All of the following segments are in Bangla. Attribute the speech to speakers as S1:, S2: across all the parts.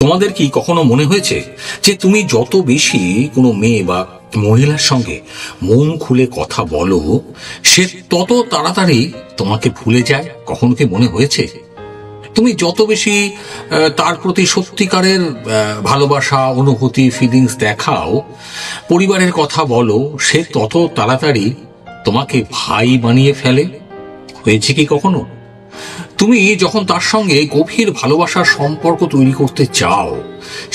S1: তোমাদের কি কখনো মনে হয়েছে যে তুমি যত বেশি কোনো মেয়ে বা মহিলার সঙ্গে মন খুলে কথা বলো সে তত তাড়াতাড়ি তোমাকে ভুলে যায়? কখনো কি মনে হয়েছে তুমি যত বেশি তার প্রতি সত্যিকারের ভালোবাসা, অনুভূতি, ফিলিংস দেখাও, পরিবারের কথা বলো, সে তত তাড়াতাড়ি তোমাকে ভাই বানিয়ে ফেলে? হয়েছে কি কখনো? তুমি যখন তার সঙ্গে গভীর ভালোবাসার সম্পর্ক তৈরি করতে চাও,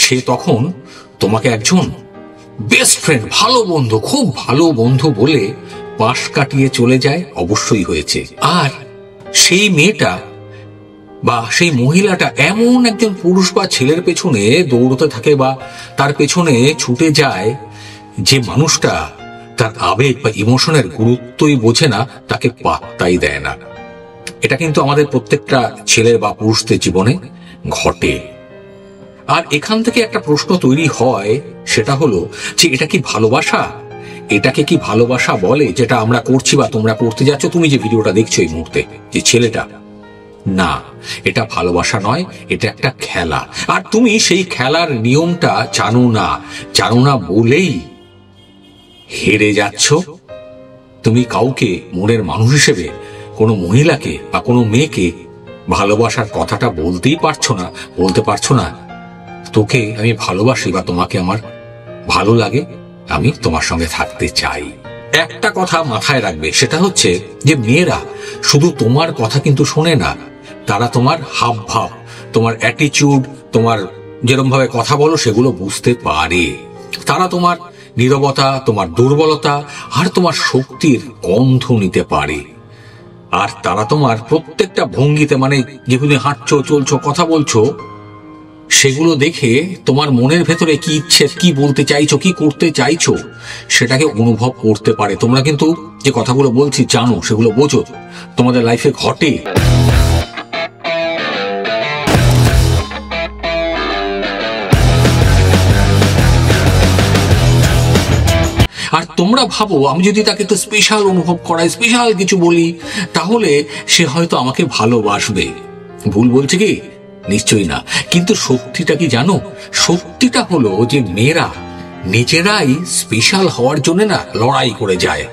S1: সে তখন তোমাকে একজন বেস্ট ফ্রেন্ড, ভালো বন্ধু, খুব ভালো বন্ধু বলে পাশ কাটিয়ে চলে যায়। অবশ্যই হয়েছে। আর সেই মেয়েটা বা সেই মহিলাটা এমন একজন পুরুষ বা ছেলের পেছনে দৌড়তে থাকে বা তার পেছনে ছুটে যায় যে মানুষটা তার আবেগ বা ইমোশনের গুরুত্বই বোঝে না, তাকে পাত্তাই দেয় না। এটা কিন্তু আমাদের প্রত্যেকটা ছেলের বা পুরুষদের জীবনে ঘটে। আর এখান থেকে একটা প্রশ্ন তৈরি হয়, সেটা হলো যে এটা কি ভালোবাসা? এটাকে কি ভালোবাসা বলে যেটা আমরা করছি বা তোমরা করতে যাচ্ছ, তুমি যে ভিডিওটা দেখছো এই মুহূর্তে, যে ছেলেটা? না, এটা ভালোবাসা নয়, এটা একটা খেলা। আর তুমি সেই খেলার নিয়মটা জানো না বলেই হেরে যাচ্ছ। তুমি কাউকে মনের মানুষ হিসেবে, কোনো মহিলাকে বা কোনো মেয়েকে ভালোবাসার কথাটা বলতে পারছো না তোকে আমি ভালোবাসি বা তোমাকে আমার ভালো লাগে, আমি তোমার সঙ্গে থাকতে চাই। একটা কথা মাথায় রাখবে, সেটা হচ্ছে যে মেয়েরা শুধু তোমার কথা কিন্তু শোনে না, তারা তোমার হাব ভাব, তোমার অ্যাটিটিউড, তোমার যেরকম ভাবে কথা বলো সেগুলো বুঝতে পারে। তারা তোমার নীরবতা, তোমার দুর্বলতা আর তোমার শক্তির গন্ধ নিতে পারে। আর তারা তোমার প্রত্যেকটা ভঙ্গিতে, মানে যেগুলি হাঁটছো, চলছো, কথা বলছো, সেগুলো দেখে তোমার মনের ভেতরে কি ইচ্ছে, কি বলতে চাইছো, কি করতে চাইছো, সেটাকে অনুভব করতে পারে। তোমরা কিন্তু যে কথাগুলো বলছি জানো, সেগুলো বোঝো, তোমাদের লাইফে ঘটে। আর তোমরা ভাবো আমি যদি তাকে একটু স্পেশাল অনুভব করাই, স্পেশাল কিছু বলি, তাহলে সে হয়তো আমাকে ভালোবাসবে। ভুল বলছে কি? নিশ্চয়ই না। কিন্তু সত্যিটা কি জানো? সত্যিটা হলো যে মেয়েরা নিজেরাই স্পেশাল হওয়ার জন্য না লড়াই করে যায়।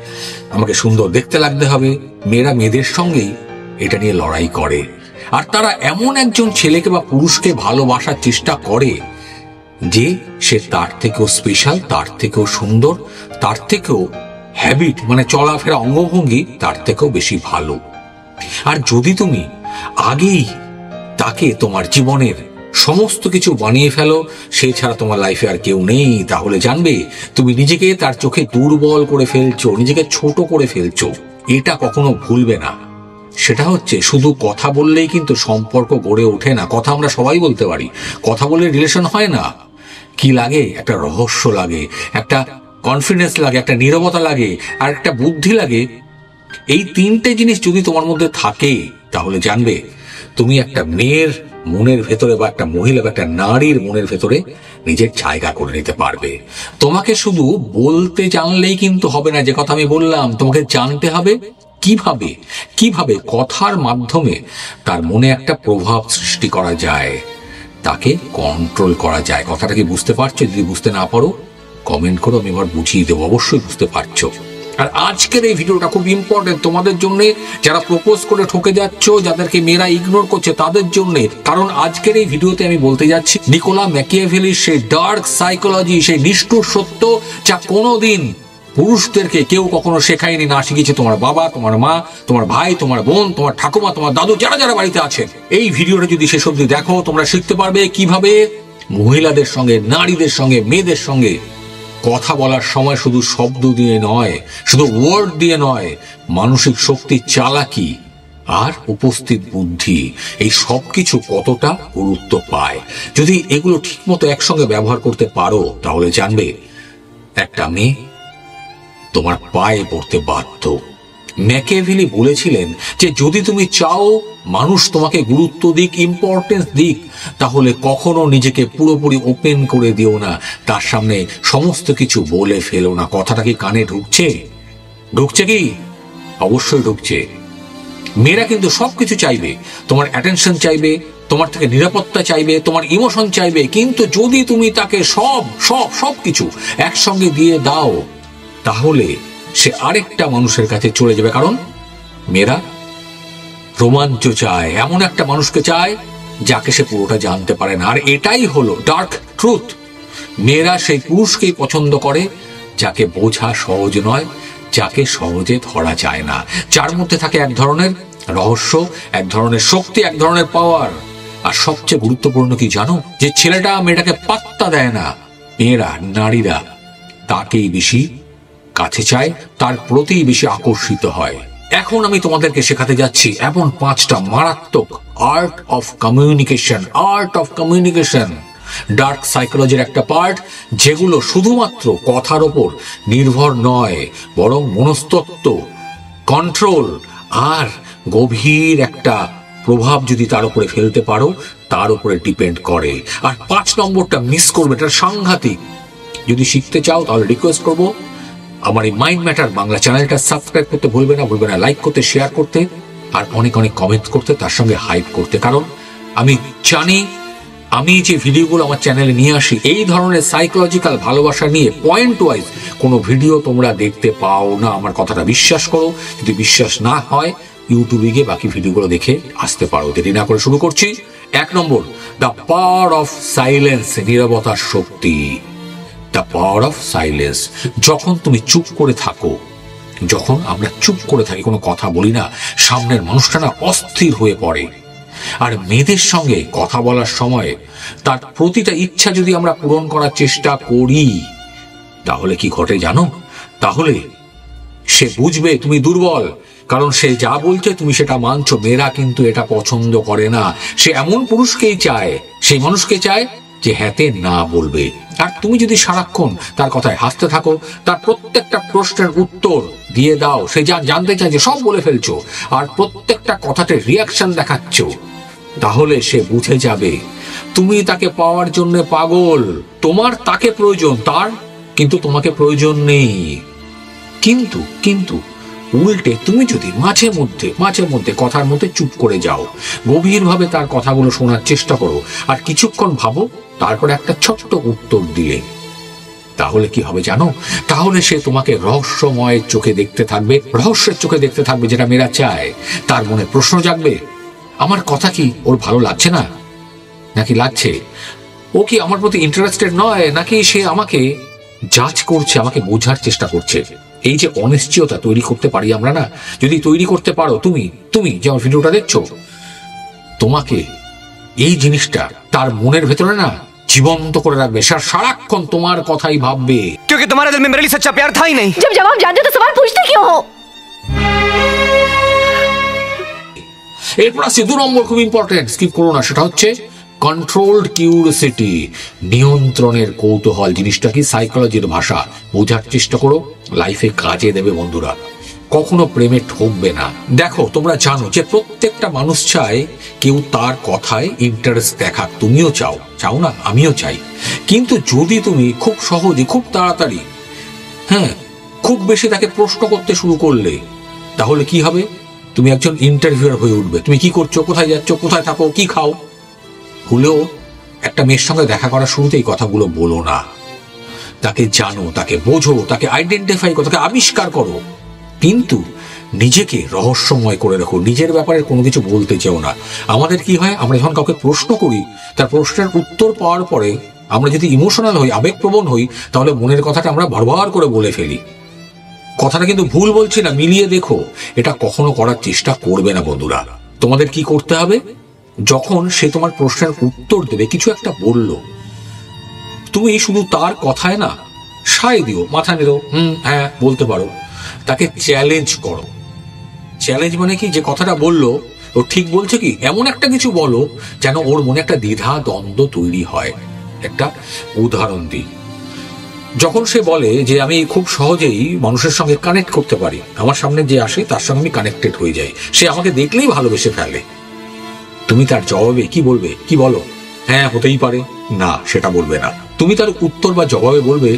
S1: আমাকে সুন্দর দেখতে লাগতে হবে, মেয়েরা মেয়েদের সঙ্গেই এটা নিয়ে লড়াই করে। আর তারা এমন একজন ছেলেকে বা পুরুষকে ভালোবাসার চেষ্টা করে যে সে তার থেকেও স্পেশাল, তার থেকেও সুন্দর, তার থেকেও হ্যাবিট, মানে চলাফেরা, অঙ্গভঙ্গি তার থেকেও বেশি ভালো। আর যদি তুমি আগেই তাকে তোমার জীবনের সমস্ত কিছু বানিয়ে ফেলো, সে ছাড়া তোমার লাইফে আর কেউ নেই, তাহলে জানবে তুমি নিজেকে তার চোখে দুর্বল করে ফেলছো, নিজেকে ছোট করে ফেলছো। এটা কখনো ভুলবে না। সেটা হচ্ছে শুধু কথা বললেই কিন্তু সম্পর্ক গড়ে ওঠে না। কথা আমরা সবাই বলতে পারি, কথা বলে রিলেশন হয় না। কি লাগে? একটা রহস্য লাগে, একটা কনফিডেন্স লাগে, একটা নীরবতা লাগে, আর একটা বুদ্ধি লাগে। এই তিনটে জিনিস যদি তোমার মধ্যে থাকে, তাহলে জানবে তুমি একটা মেয়ের মনের ভেতরে বা একটা মহিলা বা একটা নারীর মনের ভেতরে নিজের জায়গা করে নিতে পারবে। তোমাকে শুধু বলতে জানলেই কিন্তু হবে না, যে কথা আমি বললাম, তোমাকে জানতে হবে কিভাবে কথার মাধ্যমে তার মনে একটা প্রভাব সৃষ্টি করা যায়, তাকে কন্ট্রোল করা যায়। কথাটা কি বুঝতে পারছো? যদি বুঝতে না পারো কমেন্ট করো, আমি এবার বুঝিয়ে দেবো। অবশ্যই বুঝতে পারছো। আর আজকের এই ভিডিওটা খুব ইম্পর্টেন্ট তোমাদের জন্য, যারা প্রপোজ করে ঠকে যাচ্ছ, যাদেরকে মেয়েরা ইগনোর করছে তাদের জন্য। কারণ আজকের এই ভিডিওতে আমি বলতে যাচ্ছি নিকোলা ম্যাকিয়াভেলির সেই ডার্ক সাইকোলজি, সেই নিষ্ঠুর সত্য, যা কোনোদিন পুরুষদেরকে কেউ কখনো শেখায়নি, না শিখিয়েছে তোমার বাবা, তোমার মা, তোমার ভাই, তোমার বোন, তোমার ঠাকুমা, তোমার দাদু, যারা বাড়িতে আছেন। এই ভিডিওটা যদি শেষ অবধি দেখো, তোমরা শিখতে পারবে কিভাবে মহিলাদের সঙ্গে, নারীদের সঙ্গে, মেয়েদের সঙ্গে কথা বলার সময় শুধু শব্দ দিয়ে নয়, শুধু ওয়ার্ড দিয়ে নয়, মানসিক শক্তি, চালাকি আর উপস্থিত বুদ্ধি, এই সবকিছু কতটা গুরুত্ব পায়। যদি এগুলো ঠিকমতো একসঙ্গে ব্যবহার করতে পারো, তাহলে জানবে একটা মেয়ে তোমার পায়ে পড়তে বাধ্য। ম্যাকিয়াভেলি বলেছিলেন যে যদি তুমি চাও মানুষ তোমাকে গুরুত্ব দিক, ইম্পর্টেন্স দিক, তাহলে কখনো নিজেকে পুরোপুরি ওপেন করে দিও না, তার সামনে সমস্ত কিছু বলে ফেলো না। কথাটা কি কানে ঢুকছে কি? অবশ্যই ঢুকছে। মেয়েরা কিন্তু সবকিছু চাইবে, তোমার অ্যাটেনশন চাইবে, তোমার থেকে নিরাপত্তা চাইবে, তোমার ইমোশন চাইবে, কিন্তু যদি তুমি তাকে সব সব সব কিছু একসঙ্গে দিয়ে দাও তাহলে সে আরেকটা মানুষের কাছে চলে যাবে। কারণ মেয়েরা রোমাঞ্চ চায়, এমন একটা মানুষকে চায় যাকে সে পুরোটা জানতে পারে না। আর এটাই হলো ডার্ক ট্রুথ। মেয়েরা সেই পুরুষকেই পছন্দ করে যাকে বোঝা সহজ নয়, যাকে সহজে ধরা যায় না, যার মধ্যে থাকে এক ধরনের রহস্য, এক ধরনের শক্তি, এক ধরনের পাওয়ার। আর সবচেয়ে গুরুত্বপূর্ণ কি জানো? যে ছেলেটা মেয়েটাকে পাত্তা দেয় না, মেয়েরা, নারীরা তাকেই বেশি কাছে চায়, তার প্রতি বেশি আকর্ষিত হয়। এখন আমি তোমাদেরকে শেখাতে যাচ্ছি এমন 5টা মারাত্মক art of communication. Art of communication dark সাইকোলজির একটা পার্ট, যেগুলো শুধুমাত্র কথার ওপর নির্ভর নয়, বরং মনস্তত্ত্ব, কন্ট্রোল আর গভীর একটা প্রভাব যদি তার উপরে ফেলতে পারো তার উপরে ডিপেন্ড করে। আর 5 নম্বরটা মিস করবে, এটা সাংঘাতিক। যদি শিখতে চাও তাহলে রিকোয়েস্ট করবো আমার এই মাইন্ড ম্যাটার বাংলা চ্যানেলটা সাবস্ক্রাইব করতে ভুলবে না, লাইক করতে, শেয়ার করতে, আর অনেক অনেক কমেন্ট করতে, তার সঙ্গে হাইপ করতে। কারণ আমি জানি আমি যে ভিডিওগুলো আমার চ্যানেলে নিয়ে আসি, এই ধরনের সাইকোলজিক্যাল ভালোবাসা নিয়ে পয়েন্ট ওয়াইজ কোনো ভিডিও তোমরা দেখতে পাও না। আমার কথাটা বিশ্বাস করো। যদি বিশ্বাস না হয় ইউটিউবে গিয়ে বাকি ভিডিওগুলো দেখে আসতে পারো। দেরি না করে শুরু করছি। 1 number, the power of silence, নীরবতার শক্তি। The power of silence. যখন তুমি চুপ করে থাকো, যখন আমরা চুপ করে থাকি, কোনো কথা বলি না, সামনের মানুষটা না অস্থির হয়ে পড়ে। আর মেয়েদের সঙ্গে কথা বলার সময় তার প্রতিটা ইচ্ছা যদি আমরা পূরণ করার চেষ্টা করি তাহলে কি ঘটে জানো? তাহলে সে বুঝবে তুমি দুর্বল, কারণ সে যা বলছে তুমি সেটা মানছো। মেয়েরা কিন্তু এটা পছন্দ করে না। সে এমন পুরুষকেই চায়, সেই মানুষকে চায় যে হ্যাঁতে না বলবে। আর তুমি যদি সারাক্ষণ তার কথায় হাসতে থাকো, তার প্রত্যেকটা প্রশ্নের উত্তর দিয়ে দাও, সে যা জানতে চায় যে সব বলে ফেলছো, আর প্রত্যেকটা কথাতে রিয়াকশন দেখাচ্ছ, তাহলে সে বুঝে যাবে তুমি তাকে পাওয়ার জন্য পাগল। তোমার তাকে প্রয়োজন, তার কিন্তু তোমাকে প্রয়োজন নেই। কিন্তু কিন্তু উল্টে তুমি যদি মাঝে মধ্যে কথার মধ্যে চুপ করে যাও, গভীরভাবে তার কথাগুলো শোনার চেষ্টা করো, আর কিছুক্ষণ ভাবো, তারপরে একটা ছোট্ট উত্তর দিলে, তাহলে কি হবে জানো? তাহলে সে তোমাকে রহস্যময়ের চোখে দেখতে থাকবে, রহস্যের চোখে দেখতে থাকবে, যেটা মেয়েরা চায়। তার মনে প্রশ্ন জাগবে, আমার কথা কি ওর ভালো লাগছে না, নাকি লাগছে? ও কি আমার প্রতি ইন্টারেস্টেড নয়, নাকি সে আমাকে জাজ করছে, আমাকে বোঝার চেষ্টা করছে? এই যে অনিশ্চয়তা তৈরি করতে পারি আমরা না, যদি তৈরি করতে পারো তুমি যে আমার ভিডিওটা দেখছো, তোমাকে এই জিনিসটা তার মনের ভেতরে না জীবন্ত করে রাখবে। সারাক্ষণ তোমার কথাই ভাববে।
S2: क्योंकि तुम्हारे दिल में मेरे लिए सच्चा प्यार था ही नहीं।
S3: जब जवाब जानते तो सवाल पूछते क्यों हो?
S1: এরপর আসছে 2 নম্বর, খুব ইম্পর্টেন্ট, স্কিপ করো না। সেটা হচ্ছে কন্ট্রোলড কিউরিওসিটি, নিয়ন্ত্রণের কৌতূহল। জিনিসটা কি? সাইকোলজির ভাষা। বোঝার চেষ্টা করো, লাইফে কাজে দেবে বন্ধুরা। কখনো প্রেমে ঠকবে না। দেখো, তোমরা জানো যে প্রত্যেকটা মানুষ চায় কেউ তার কথায় ইন্টারেস্ট দেখাক। তুমিও চাও না? আমিও চাই। কিন্তু যদি তুমি খুব সহজে, খুব তাড়াতাড়ি, খুব বেশি তাকে প্রশ্ন করতে শুরু করলে, তাহলে কি হবে? তুমি একজন ইন্টারভিউয়ার হয়ে উঠবে। তুমি কি করছো, কোথায় যাচ্ছ, কোথায় থাকো, কি খাও। হলেও একটা মেয়ের সঙ্গে দেখা করার শুরুতেই কথাগুলো বলো না। তাকে জানো, তাকে বোঝো, তাকে আইডেন্টিফাই করো, তাকে আবিষ্কার করো, কিন্তু নিজেকে রহস্যময় করে রাখো। নিজের ব্যাপারে কোনো কিছু বলতে চেও না। আমাদের কি হয়, আমরা যখন কাউকে প্রশ্ন করি, তার প্রশ্নের উত্তর পাওয়ার পরে আমরা যদি ইমোশনাল হই, আবেগপ্রবণ হই, তাহলে মনের কথাটা আমরা বারবার করে বলে ফেলি। কথাটা কিন্তু ভুল বলছি না, মিলিয়ে দেখো। এটা কখনো করার চেষ্টা করবে না বন্ধুরা। তোমাদের কি করতে হবে? যখন সে তোমার প্রশ্নের উত্তর দেবে, কিছু একটা বলল, তুমি শুধু তার কথায় না সায় দিও, মাথা নেড়ো, হ্যাঁ বলতে পারো। তাকে চ্যালেঞ্জ করো। চ্যালেঞ্জ মানে কি? যে কথাটা বললো ও ঠিক বলছে কি, এমন একটা কিছু বলো যেন ওর মনে একটা দ্বিধা দ্বন্দ্ব তৈরি হয়। একটা উদাহরণ দিই। যখন সে বলে যে আমি খুব সহজেই মানুষের সঙ্গে কানেক্ট করতে পারি, আমার সামনে যে আসে তার সঙ্গে আমি কানেক্টেড হয়ে যাই, সে আমাকে দেখলেই ভালোবেসে ফেলে, তুমি তার জবাবে কি বলবে? কি বলো? হ্যাঁ হতেই পারে। না, সেটা বলবে না। তুমি তার উত্তর বা জবাবে বলবে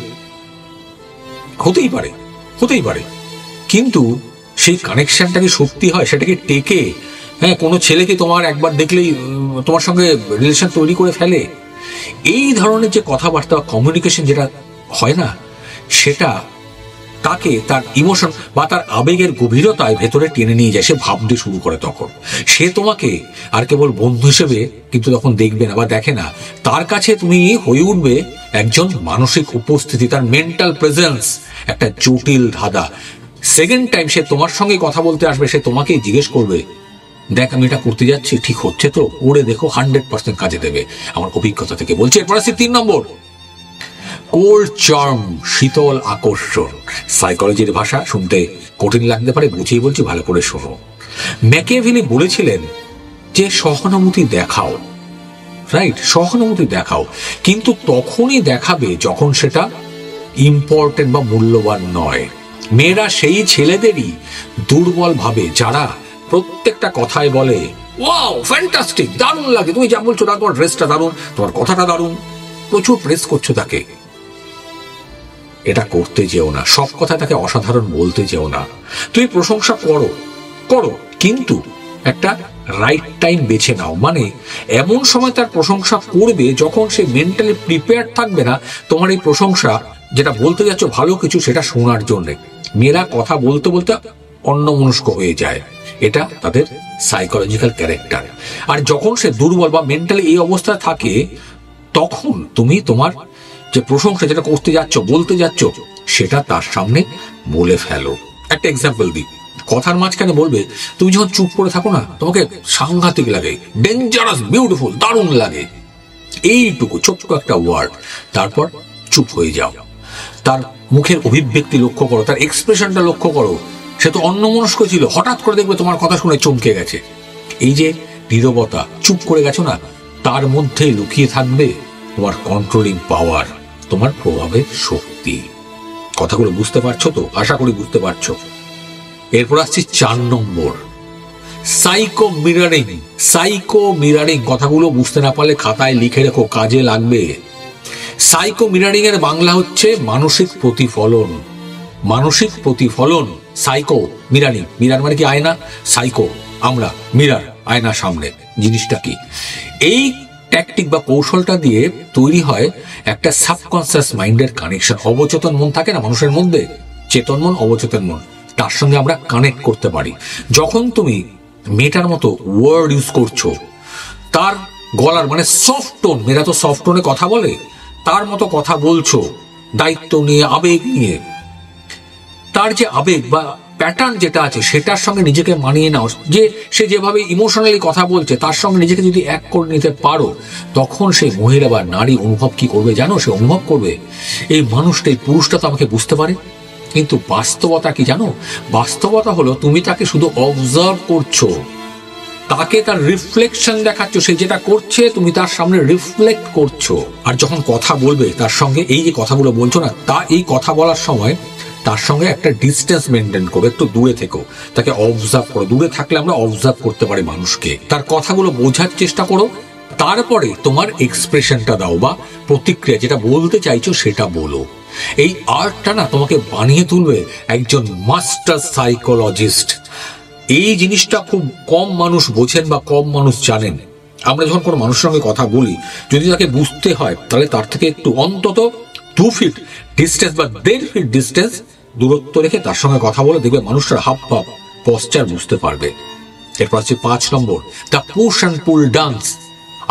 S1: হতেই পারে। কিন্তু সেই কানেকশনটা কি সত্যি হয়? সেটাকে টেকে হ্যাঁ, কোনো ছেলে কি তোমার একবার দেখলেই তোমার সঙ্গে রিলেশন তৈরি করে ফেলে? এই ধরনের যে কথাবার্তা কমিউনিকেশন যেটা হয় না, সেটা তাকে তার ইমোশন বা তার আবেগের গভীরতায় ভেতরে টেনে নিয়ে যায়। সে ভাবতে শুরু করে, তখন সে তোমাকে আর কেবল বন্ধু হিসেবে কিন্তু তখন দেখবে না বা দেখে না, তার কাছে তুমি হয়ে উঠবে একজন মানসিক উপস্থিতি, তার মেন্টাল প্রেজেন্স একটা জটিল ধাঁধা। সেকেন্ড টাইম সে তোমার সঙ্গে কথা বলতে আসবে, সে তোমাকেই জিজ্ঞেস করবে, দেখ আমি এটা করতে যাচ্ছি, ঠিক হচ্ছে তো? করে দেখো, 100% কাজে দেবে, আমার অভিজ্ঞতা থেকে বলছি। এরপর আসছি 3 নম্বর, কোল্ড চার্ম, শীতল আকর্ষণ। সাইকোলজির ভাষা শুনতে কঠিন লাগতে পারে, বুঝিয়ে বলছি, ভালো করে শোনো। ম্যাকিয়াভেলি বলেছিলেন যে সহানুভূতি দেখাও, রাইট, সহানুভূতি দেখাও, কিন্তু তখনই দেখাবে যখন সেটা ইম্পর্টেন্ট বা মূল্যবান নয়। মেয়েরা সেই ছেলেদেরই দুর্বল ভাবে যারা প্রত্যেকটা কথায় বলে, ওয়াও ফ্যান্টাস্টিক, দারুণ লাগে, তুমি যা বলছো, তোমার ড্রেসটা দারুণ, তোমার কথাটা দারুণ, প্রচুর প্রেস করছো তাকে। এটা করতে যেও না, সব কথা তাকে অসাধারণ বলতে যেও না। তুমি প্রশংসা করো করো, কিন্তু একটা রাইট টাইম বেছে নাও। মানে এমন সময় তার প্রশংসা করবে যখন সে মেন্টালি প্রিপেয়ার থাকবে না তোমার এই প্রশংসা, যেটা বলতে যাচ্ছ ভালো কিছু, সেটা শোনার জন্য। মেয়েরা কথা বলতে বলতে অন্যমনস্ক হয়ে যায়, এটা তাদের সাইকোলজিক্যাল ক্যারেক্টার। আর যখন সে দুর্বল বা মেন্টালি এই অবস্থায় থাকে, তখন তুমি তোমার যে প্রশংসা যেটা করতে যাচ্ছ, বলতে যাচ্ছ, সেটা তার সামনে বলে ফেলো। একটা এক্সাম্পল দিই, কথার মাঝখানে বলবে, তুমি যখন চুপ করে থাকো না, তোমাকে সাংঘাতিক লাগে, ডেঞ্জারাস, বিউটিফুল, দারুণ লাগে, এইটুকু ছোট্ট একটা ওয়ার্ড, তারপর চুপ হয়ে যাও। তার মুখের অভিব্যক্তি লক্ষ্য করো, তার এক্সপ্রেশনটা লক্ষ্য করো। সে তো অন্যমনস্ক ছিল, হঠাৎ করে দেখবে তোমার কথা শুনে চমকে গেছে। এই যে নীরবতা, চুপ করে গেছো না, তার মধ্যে লুকিয়ে থাকবে তোমার কন্ট্রোলিং পাওয়ার, তোমার প্রভাবের শক্তি। কথাগুলো বুঝতে পারছো তো? আশা করি বুঝতে পারছো। এরপর আসছি 4 নম্বর, সাইকো মিরারিং। সাইকো মিরারিং কথাগুলো বুঝতে না পারলে খাতায় লিখে রেখো, কাজে লাগবে। সাইকো মিরারিং এর বাংলা হচ্ছে মানসিক প্রতিফলন। মানসিক প্রতিফলন, সাইকো মিরারিং। মিরার মানে কি? আয়না। সাইকো আমরা, মিরার আয়না সামনে। জিনিসটা কি? এই ট্যাকটিক বা কৌশলটা দিয়ে তৈরি হয় একটা সাবকনসিয়াস মাইন্ডের কানেকশন। অবচেতন মন থাকে না মানুষের মধ্যে, চেতন মন, অবচেতন মন, তার সঙ্গে আমরা কানেক্ট করতে পারি। যখন তুমি মেয়েটার মতো ওয়ার্ড ইউজ করছো, তার গলার মানে সফট টোন, মেয়েরা তো সফট টোনে কথা বলে, তার মতো কথা বলছো, দায়িত্ব নিয়ে, আবেগ নিয়ে, তার যে আবেগ বা প্যাটার্ন যেটা আছে সেটার সঙ্গে নিজেকে মানিয়ে নাও। যে সে যেভাবে ইমোশনালি কথা বলছে, তার সঙ্গে নিজেকে যদি এক করে নিতে পারো, তখন সেই মহিলা বা নারী অনুভব কি করবে জানো? সে অনুভব করবে, এই মানুষটা, এই পুরুষটা তো আমাকে বুঝতে পারে। কিন্তু বাস্তবতা কি জানো? বাস্তবতা হলো তুমি তাকে শুধু অবজার্ভ করছো, তাকে তার রিফ্লেকশন দেখাচ্ছ, সে যেটা করছে তুমি তার সামনে রিফ্লেক্ট করছো। আর যখন কথা বলবে তার সঙ্গে, এই যে কথাগুলো বলছো না, তা এই কথা বলার সময় তার সঙ্গে একটা ডিস্টেন্স মেনটেন করো, একটু দূরে থেকো, তাকে অবজার্ভ করো। দূরে থাকলে আমরা অবজার্ভ করতে পারি মানুষকে। তার কথাগুলো বোঝার চেষ্টা করো, তারপরে তোমার এক্সপ্রেশনটা দাও বা প্রতিক্রিয়া, যেটা বলতে চাইছো সেটা বলো। এই আর্টটা না তোমাকে বানিয়ে তুলবে একজন মাস্টার সাইকোলজিস্ট। এই জিনিসটা খুব কম মানুষ বোঝেন বা কম মানুষ জানেন। আমরা যখন কোনো মানুষের সঙ্গে কথা বলি, যদি তাকে বুঝতে হয়, তাহলে তার থেকে একটু অন্তত 2 ফিট ডিস্টেন্স বা 1.5 ফিট ডিস্টেন্স দূরত্ব রেখে তার সঙ্গে কথা বলে দেখবে মানুষটার হাব ভাব, পশ্চার বুঝতে পারবে। এরপর হচ্ছে 5 number, the push and pull dance.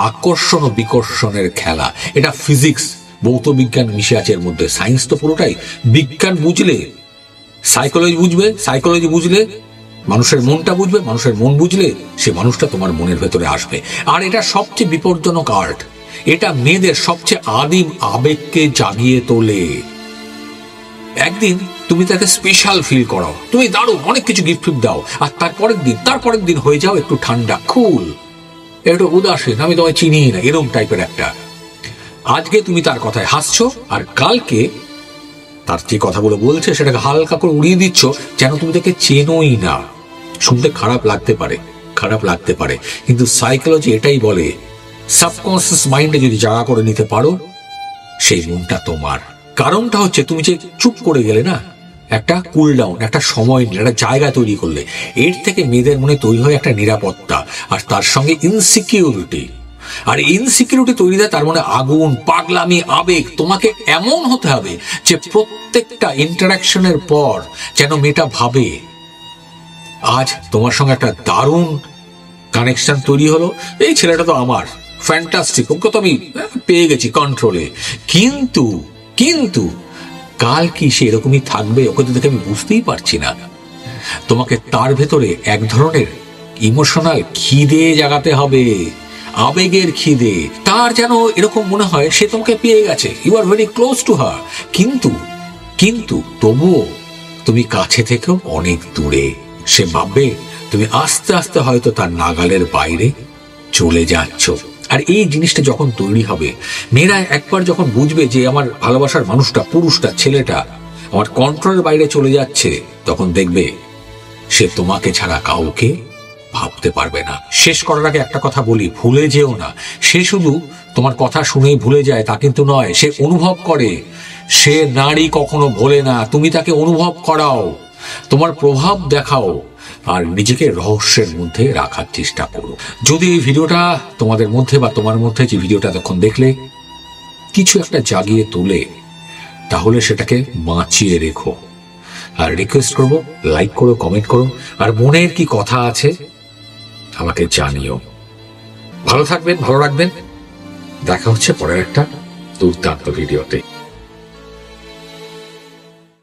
S1: আকর্ষণ ও বিকর্ষণের খেলা। এটা ফিজিক্স, ভৌত বিজ্ঞান মিশে আছে এর মধ্যে। সায়েন্স তো পুরোটাই। বিজ্ঞান বুঝলে সাইকোলজি বুঝবে, সাইকোলজি বুঝলে মানুষের মনটা বুঝবে, মানুষের মন বুঝলে সে মানুষটা তোমার মনের ভেতরে আসবে। আর এটা সবচেয়ে বিপজ্জনক আর্ট। এটা মেয়েদের সবচেয়ে আদিম আবেগকে জাগিয়ে তোলে। একদিন তুমি তাকে স্পেশাল ফিল করাও, তুমি দারুণ অনেক কিছু গিফট দাও, আর তারপরের দিন হয়ে যাও একটু ঠান্ডা, কুল, একটু উদাসীন, আমি তোমায় চিনি না, এরকম টাইপের একটা। আজকে তুমি তার কথায় হাসছো, আর কালকে তার যে কথাগুলো বলছে সেটাকে হালকা করে উড়িয়ে দিচ্ছ, যেন তুমি তাকে চেনোই না। শুনতে খারাপ লাগতে পারে, কিন্তু সাইকোলজি এটাই বলে, সাবকনসিয়াস মাইন্ডে যদি জায়গা করে নিতে পারো, সেই মনটা তোমার। কারণটা হচ্ছে তুমি যে চুপ করে গেলে না, একটা কুল ডাউন, একটা সময়, একটা জায়গা তৈরি করলে, এর থেকে মেয়েদের মনে তৈরি হয় একটা নিরাপত্তা, আর তার সঙ্গে ইনসিকিউরিটি। আর ইনসিকিউরিটি তৈরি হয় তার মানে আগুন, পাগলামি, আবেগ। তোমাকে এমন হতে হবে যে প্রত্যেকটা ইন্টারাকশনের পর যেন মেয়েটা ভাবে আজ তোমার সঙ্গে একটা দারুণ কানেকশন তৈরি হলো, এই ছেলেটা তো আমার, ফ্যান্টাস্টিক, ওকে তো আমি পেয়ে গেছি কন্ট্রোলে। কিন্তু কিন্তু কাল কি সে এরকমই থাকবে? ওকে তো দেখে আমি বুঝতেই পারছি না। তোমাকে তার ভেতরে এক ধরনের ইমোশনাল খিদে জাগাতে হবে, আবেগের খিদে। তার যেন এরকম মনে হয় সে তোমাকে পেয়ে গেছে, you are very close to her. কিন্তু কিন্তু তবুও তুমি কাছে থেকেও অনেক দূরে। সে ভাববে তুমি আস্তে আস্তে হয়তো তার নাগালের বাইরে চলে যাচ্ছ। আর এই জিনিসটা যখন তৈরি হবে, মেয়েরা একবার যখন বুঝবে যে আমার ভালোবাসার মানুষটা, পুরুষটা, ছেলেটা আমার কন্ট্রোলের বাইরে চলে যাচ্ছে, তখন দেখবে সে তোমাকে ছাড়া কাউকে ভাবতে পারবে না। শেষ করার আগে একটা কথা বলি, ভুলে যেও না, সে শুধু তোমার কথা শুনেই ভুলে যায় তা কিন্তু নয়, সে অনুভব করে। সে নারী কখনো ভোলে না, তুমি তাকে অনুভব করাও, তোমার প্রভাব দেখাও, আর নিজেকে রহস্যের মধ্যে রাখার চেষ্টা করো। যদি এই ভিডিওটা তোমাদের মধ্যে বা তোমার মধ্যে যে ভিডিওটা তখন দেখলে কিছু একটা জাগিয়ে তোলে, তাহলে সেটাকে বাঁচিয়ে রেখো। আর রিকোয়েস্ট করবো, লাইক করো, কমেন্ট করো, আর মনের কি কথা আছে আমাকে জানিও। ভালো থাকবেন, ভালো রাখবেন। দেখা হচ্ছে পরের একটা দুর্দান্ত ভিডিওতে।